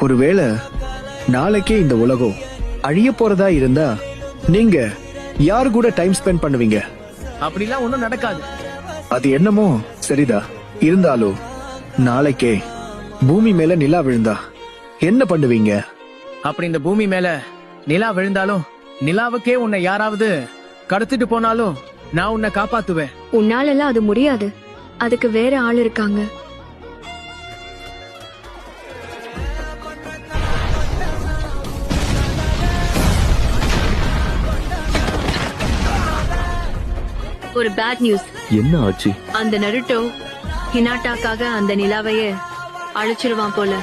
ஒருவேளை நாளைக்கே இந்த உலகம் அழிய போறதா இருந்தா நீங்க யாரு கூட டைம் ஸ்பெண்ட் பண்ணுவீங்க? அப்படிலாம் ஒண்ணும் நடக்காது. அது என்னமோ சரிதா, இருந்தாலும் நாளைக்கே பூமி மேல நிலா விழுந்தா என்ன பண்ணுவீங்க? அப்படி இந்த பூமி மேல நிலா விழுந்தாலும், நிலாவுக்கே உன்னை யாராவது கடத்திட்டு போனாலும் நான் உன்னை காப்பாத்துவேன். உன்னாலலாம் அது முடியாது. அதுக்கு வேற ஆள் இருக்காங்க. ஒரு பேட் நியூஸ். என்ன ஆச்சு? அந்த நருட்டோ ஹினாட்டாக்காக அந்த நிலாவையே அழிச்சிருவான் போல.